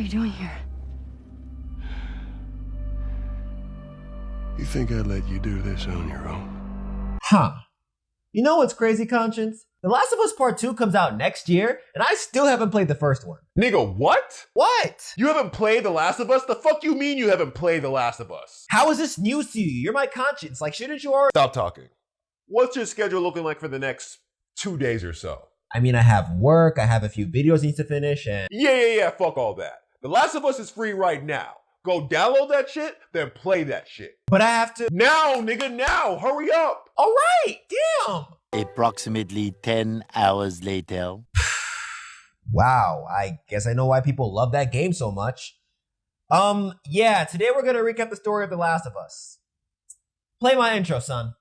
you doing here? You think I'd let you do this on your own? Huh. You know what's crazy, Conscience? The Last of Us Part 2 comes out next year, and I still haven't played the first one. Nigga, what? What? You haven't played The Last of Us? The fuck you mean you haven't played The Last of Us? How is this news to you? You're my conscience. Like, shouldn't you already— Stop talking. What's your schedule looking like for the next 2 days or so? I mean, I have work, I have a few videos I need to finish, and— Yeah, fuck all that. The Last of Us is free right now. Go download that shit, then play that shit. But I have to— Now, nigga, now! Hurry up! Alright, damn! Approximately 10 hours later. Wow, I guess I know why people love that game so much. Yeah, today we're gonna recap the story of The Last of Us. Play my intro, son.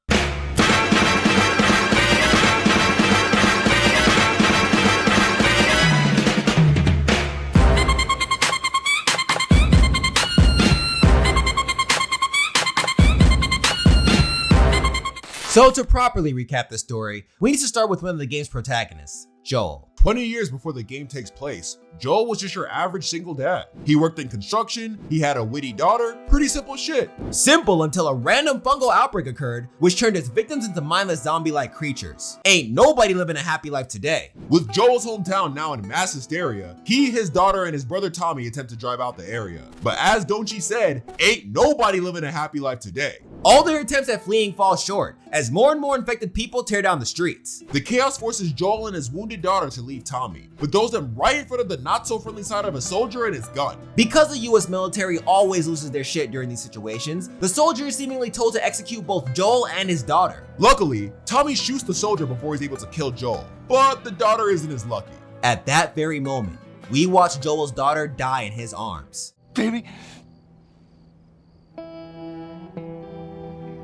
So to properly recap the story, we need to start with one of the game's protagonists, Joel. 20 years before the game takes place, Joel was just your average single dad. He worked in construction, he had a witty daughter, pretty simple shit. Simple until a random fungal outbreak occurred, which turned its victims into mindless zombie-like creatures. Ain't nobody living a happy life today. With Joel's hometown now in mass hysteria, he, his daughter, and his brother Tommy attempt to drive out the area. But as Donchi said, ain't nobody living a happy life today. All their attempts at fleeing fall short, as more and more infected people tear down the streets. The chaos forces Joel and his wounded daughter to leave Tommy, but throws them right in front of the not-so-friendly side of a soldier and his gun. Because the US military always loses their shit during these situations, the soldier is seemingly told to execute both Joel and his daughter. Luckily, Tommy shoots the soldier before he's able to kill Joel, but the daughter isn't as lucky. At that very moment, we watch Joel's daughter die in his arms. Baby.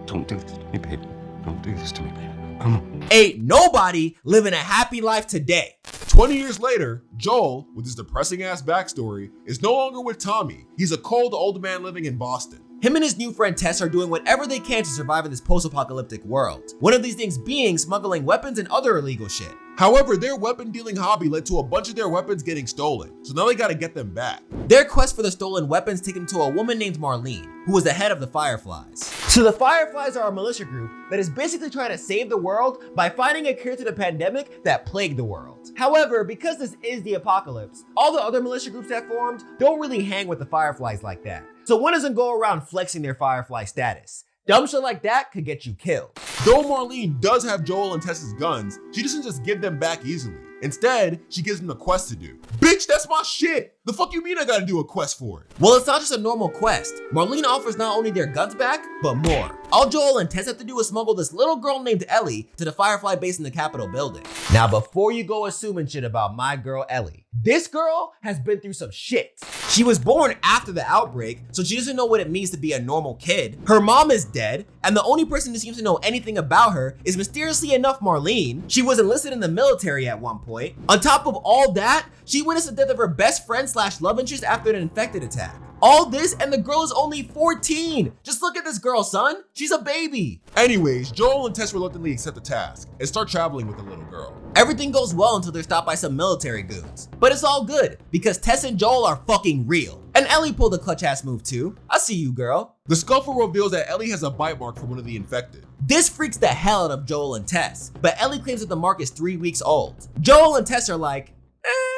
Don't do this to me, baby. Don't do this to me, baby. Come on. Ain't nobody living a happy life today. 20 years later, Joel, with his depressing ass backstory, is no longer with Tommy. He's a cold old man living in Boston. Him and his new friend Tess are doing whatever they can to survive in this post-apocalyptic world. One of these things being smuggling weapons and other illegal shit. However, their weapon dealing hobby led to a bunch of their weapons getting stolen, so now they gotta get them back. Their quest for the stolen weapons take them to a woman named Marlene, who was the head of the Fireflies. So the Fireflies are a militia group that is basically trying to save the world by finding a cure to the pandemic that plagued the world. However, because this is the apocalypse, all the other militia groups that formed don't really hang with the Fireflies like that. So one doesn't go around flexing their Firefly status. Dumb shit like that could get you killed. Though Marlene does have Joel and Tess's guns, she doesn't just give them back easily. Instead, she gives them a quest to do. Bitch, that's my shit! The fuck you mean I gotta do a quest for it? Well, it's not just a normal quest. Marlene offers not only their guns back, but more. All Joel and Tess have to do is smuggle this little girl named Ellie to the Firefly base in the Capitol building. Now, before you go assuming shit about my girl Ellie, this girl has been through some shit. She was born after the outbreak, so she doesn't know what it means to be a normal kid. Her mom is dead, and the only person who seems to know anything about her is mysteriously enough Marlene. She was enlisted in the military at one point. On top of all that, she witnessed the death of her best friend / love interest after an infected attack. All this, and the girl is only 14. Just look at this girl, son. She's a baby. Anyways, Joel and Tess reluctantly accept the task and start traveling with the little girl. Everything goes well until they're stopped by some military goons. But it's all good, because Tess and Joel are fucking real. And Ellie pulled a clutch ass move too. I see you, girl. The scuffle reveals that Ellie has a bite mark from one of the infected. This freaks the hell out of Joel and Tess, but Ellie claims that the mark is 3 weeks old. Joel and Tess are like,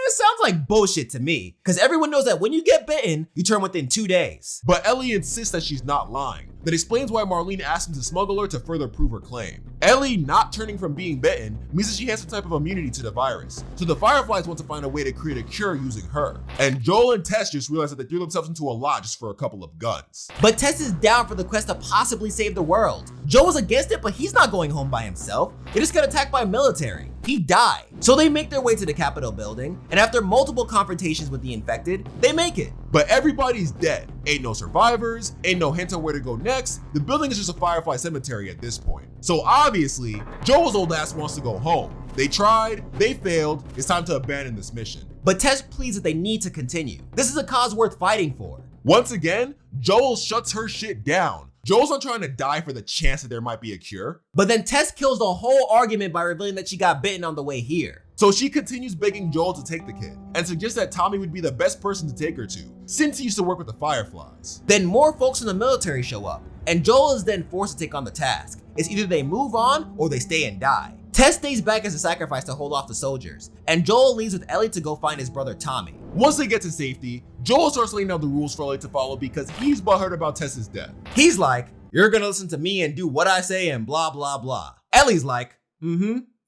sounds like bullshit to me, because everyone knows that when you get bitten, you turn within 2 days. But Ellie insists that she's not lying. That explains why Marlene asked him to smuggle her to further prove her claim. Ellie not turning from being bitten means that she has some type of immunity to the virus. So the Fireflies want to find a way to create a cure using her. And Joel and Tess just realize that they threw themselves into a lot just for a couple of guns. But Tess is down for the quest to possibly save the world. Joel was against it, but he's not going home by himself. He just got attacked by military. He died. So they make their way to the Capitol building, and after multiple confrontations with the infected, they make it. But everybody's dead. Ain't no survivors, ain't no hint on where to go next. The building is just a Firefly cemetery at this point. So obviously, Joel's old ass wants to go home. They tried, they failed, it's time to abandon this mission. But Tess pleads that they need to continue. This is a cause worth fighting for. Once again, Joel shuts her shit down. Joel's not trying to die for the chance that there might be a cure. But then Tess kills the whole argument by revealing that she got bitten on the way here. So she continues begging Joel to take the kid and suggests that Tommy would be the best person to take her to, since he used to work with the Fireflies. Then more folks from the military show up, and Joel is then forced to take on the task. It's either they move on or they stay and die. Tess stays back as a sacrifice to hold off the soldiers, and Joel leaves with Ellie to go find his brother Tommy. Once they get to safety, Joel starts laying down the rules for Ellie to follow because he's butthurt about Tess's death. He's like, "You're gonna listen to me and do what I say and blah blah blah." Ellie's like,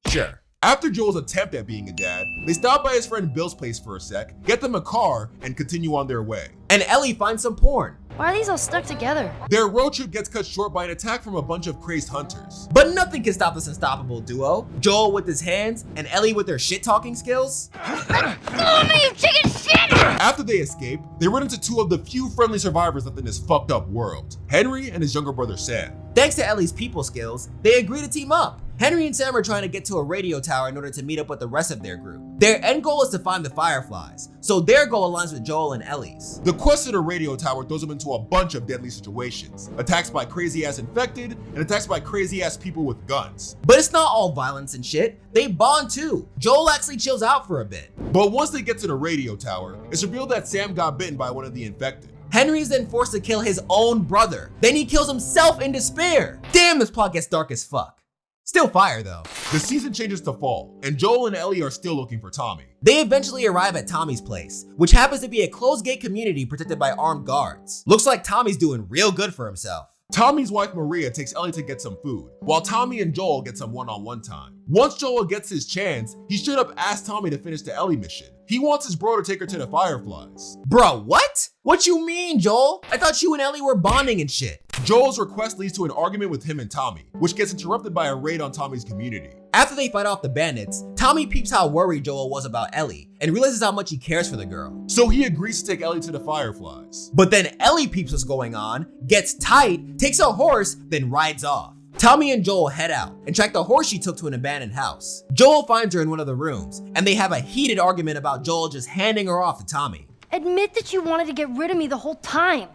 sure. After Joel's attempt at being a dad, they stop by his friend Bill's place for a sec, get them a car, and continue on their way. And Ellie finds some porn. Why are these all stuck together? Their road trip gets cut short by an attack from a bunch of crazed hunters. But nothing can stop this unstoppable duo. Joel with his hands and Ellie with her shit-talking skills. Oh, me, you chicken shit! After they escape, they run into two of the few friendly survivors left in this fucked up world, Henry and his younger brother Sam. Thanks to Ellie's people skills, they agree to team up. Henry and Sam are trying to get to a radio tower in order to meet up with the rest of their group. Their end goal is to find the Fireflies, so their goal aligns with Joel and Ellie's. The quest to the radio tower throws them into a bunch of deadly situations. Attacks by crazy-ass infected, and attacks by crazy-ass people with guns. But it's not all violence and shit. They bond too. Joel actually chills out for a bit. But once they get to the radio tower, it's revealed that Sam got bitten by one of the infected. Henry is then forced to kill his own brother. Then he kills himself in despair. Damn, this plot gets dark as fuck. Still fire though. The season changes to fall, and Joel and Ellie are still looking for Tommy. They eventually arrive at Tommy's place, which happens to be a closed gate community protected by armed guards. Looks like Tommy's doing real good for himself. Tommy's wife Maria takes Ellie to get some food, while Tommy and Joel get some one-on-one time. Once Joel gets his chance, he straight up asks Tommy to finish the Ellie mission. He wants his bro to take her to the Fireflies. Bro, what? What you mean, Joel? I thought you and Ellie were bonding and shit. Joel's request leads to an argument with him and Tommy, which gets interrupted by a raid on Tommy's community. After they fight off the bandits, Tommy peeps how worried Joel was about Ellie and realizes how much he cares for the girl. So he agrees to take Ellie to the Fireflies. But then Ellie peeps what's going on, gets tight, takes a horse, then rides off. Tommy and Joel head out and track the horse she took to an abandoned house. Joel finds her in one of the rooms, and they have a heated argument about Joel just handing her off to Tommy. Admit that you wanted to get rid of me the whole time.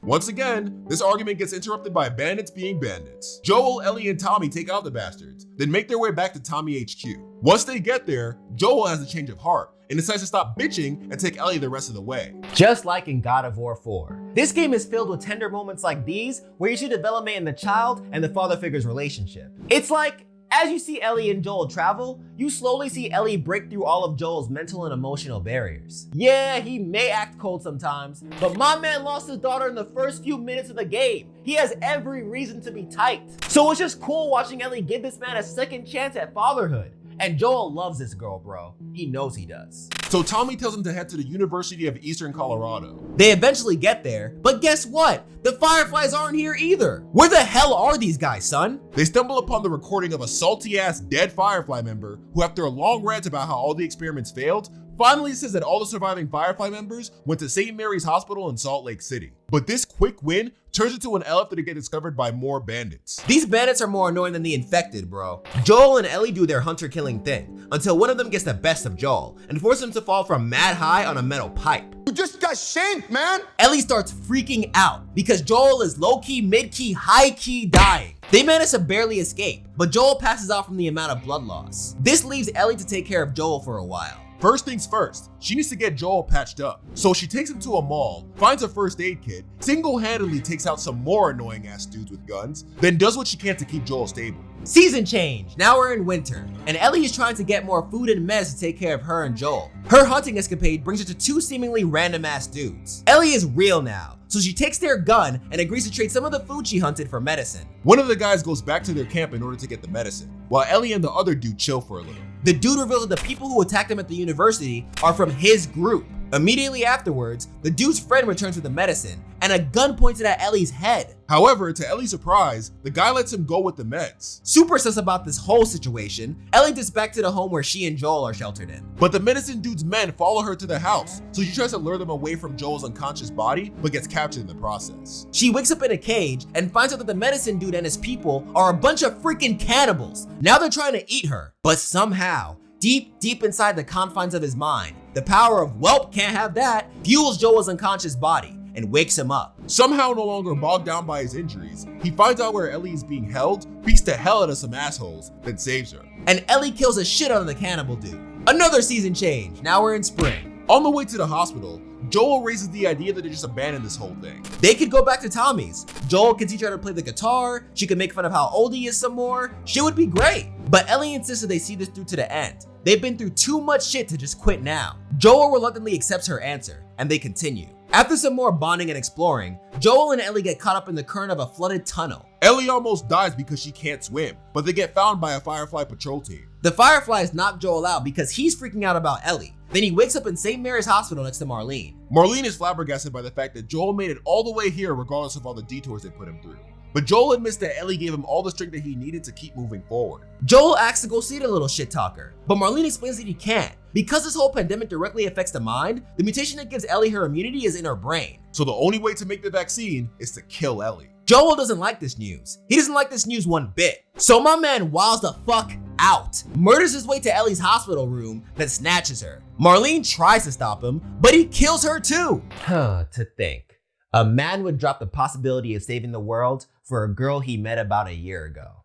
Once again, this argument gets interrupted by bandits being bandits. Joel, Ellie, and Tommy take out the bastards, then make their way back to Tommy HQ. Once they get there, Joel has a change of heart and decides to stop bitching and take Ellie the rest of the way. Just like in God of War 4. This game is filled with tender moments like these where you see development in the child and the father figure's relationship. It's like, as you see Ellie and Joel travel, you slowly see Ellie break through all of Joel's mental and emotional barriers. Yeah, he may act cold sometimes, but my man lost his daughter in the first few minutes of the game. He has every reason to be tight. So it's just cool watching Ellie give this man a second chance at fatherhood. And Joel loves this girl, bro. He knows he does. So Tommy tells him to head to the University of Eastern Colorado. They eventually get there, but guess what? The Fireflies aren't here either. Where the hell are these guys, son? They stumble upon the recording of a salty-ass dead Firefly member who, after a long rant about how all the experiments failed, finally says that all the surviving Firefly members went to St. Mary's Hospital in Salt Lake City. But this quick win turns into an L after they get discovered by more bandits. These bandits are more annoying than the infected, bro. Joel and Ellie do their hunter killing thing until one of them gets the best of Joel and forces him to fall from mad high on a metal pipe. You just got shanked, man! Ellie starts freaking out because Joel is low-key, mid-key, high-key dying. They manage to barely escape, but Joel passes out from the amount of blood loss. This leaves Ellie to take care of Joel for a while. First things first, she needs to get Joel patched up. So she takes him to a mall, finds a first aid kit, single-handedly takes out some more annoying ass dudes with guns, then does what she can to keep Joel stable. Season change, now we're in winter, and Ellie is trying to get more food and meds to take care of her and Joel. Her hunting escapade brings her to two seemingly random ass dudes. Ellie is real now, so she takes their gun and agrees to trade some of the food she hunted for medicine. One of the guys goes back to their camp in order to get the medicine, while Ellie and the other dude chill for a little. The dude reveals that the people who attacked him at the university are from his group. Immediately afterwards, the dude's friend returns with the medicine and a gun pointed at Ellie's head. However, to Ellie's surprise, the guy lets him go with the meds. Super sus about this whole situation, Ellie dips back to the home where she and Joel are sheltered in. But the medicine dude's men follow her to the house, so she tries to lure them away from Joel's unconscious body, but gets captured in the process. She wakes up in a cage and finds out that the medicine dude and his people are a bunch of freaking cannibals. Now they're trying to eat her, but somehow, deep inside the confines of his mind, the power of "welp, can't have that" fuels Joel's unconscious body, and wakes him up. Somehow no longer bogged down by his injuries, he finds out where Ellie is being held, beats the hell out of some assholes, then saves her. And Ellie kills a shit out of the cannibal dude. Another season change, now we're in spring. On the way to the hospital, Joel raises the idea that they just abandoned this whole thing. They could go back to Tommy's. Joel can teach her how to play the guitar, she could make fun of how old he is some more, shit would be great. But Ellie insisted they see this through to the end. They've been through too much shit to just quit now. Joel reluctantly accepts her answer, and they continue. After some more bonding and exploring, Joel and Ellie get caught up in the current of a flooded tunnel. Ellie almost dies because she can't swim, but they get found by a Firefly patrol team. The Fireflies knock Joel out because he's freaking out about Ellie. Then he wakes up in St. Mary's Hospital next to Marlene. Marlene is flabbergasted by the fact that Joel made it all the way here regardless of all the detours they put him through. But Joel admits that Ellie gave him all the strength that he needed to keep moving forward. Joel asks to go see the little shit talker, but Marlene explains that he can't. Because this whole pandemic directly affects the mind, the mutation that gives Ellie her immunity is in her brain. So the only way to make the vaccine is to kill Ellie. Joel doesn't like this news. He doesn't like this news one bit. So my man wows the fuck out, murders his way to Ellie's hospital room, then snatches her. Marlene tries to stop him, but he kills her too. To think. A man would drop the possibility of saving the world for a girl he met about a year ago.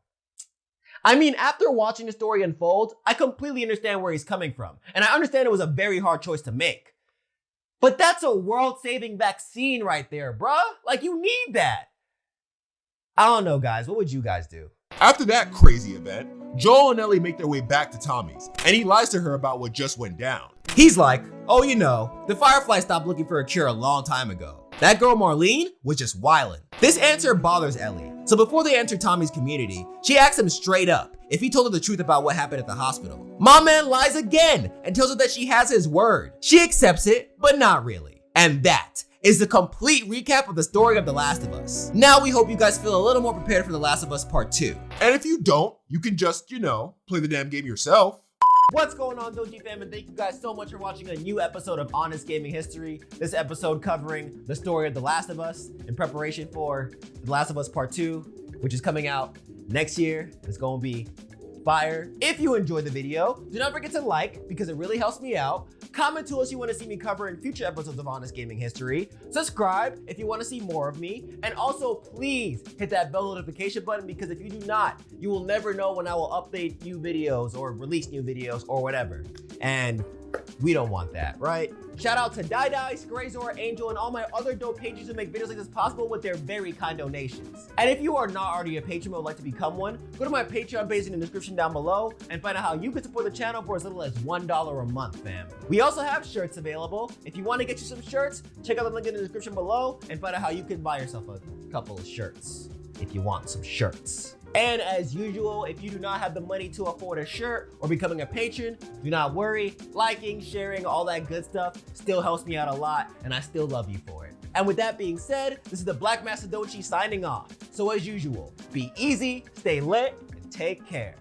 I mean, after watching the story unfold, I completely understand where he's coming from, and I understand it was a very hard choice to make. But that's a world-saving vaccine right there, bruh. Like, you need that. I don't know, guys. What would you guys do? After that crazy event, Joel and Ellie make their way back to Tommy's, and he lies to her about what just went down. He's like, oh, you know, the Fireflies stopped looking for a cure a long time ago. That girl Marlene was just wildin'. This answer bothers Ellie. So before they enter Tommy's community, she asks him straight up if he told her the truth about what happened at the hospital. My man lies again and tells her that she has his word. She accepts it, but not really. And that is the complete recap of the story of The Last of Us. Now we hope you guys feel a little more prepared for The Last of Us Part 2. And if you don't, you can just, play the damn game yourself. What's going on, Doji fam, and thank you guys so much for watching a new episode of Honest Gaming History. This episode covering the story of The Last of Us in preparation for The Last of Us Part 2, which is coming out next year. It's gonna be fire. If you enjoyed the video, do not forget to like because it really helps me out. Comment to us you want to see me cover in future episodes of Honest Gaming History. Subscribe if you want to see more of me. And also please hit that bell notification button because if you do not, you will never know when I will update new videos or release new videos or whatever. And we don't want that, right? Shout out to Dai, Skrazor, Angel, and all my other dope patrons who make videos like this possible with their very kind donations. And if you are not already a patron but would like to become one, go to my Patreon page in the description down below and find out how you can support the channel for as little as $1 a month, fam. We also have shirts available. If you want to get you some shirts, check out the link in the description below and find out how you can buy yourself a couple of shirts if you want some shirts. And as usual, if you do not have the money to afford a shirt or becoming a patron, do not worry. Liking, sharing, all that good stuff still helps me out a lot, and I still love you for it. And with that being said, this is the Black Master Dochi signing off. So as usual, be easy, stay lit, and take care.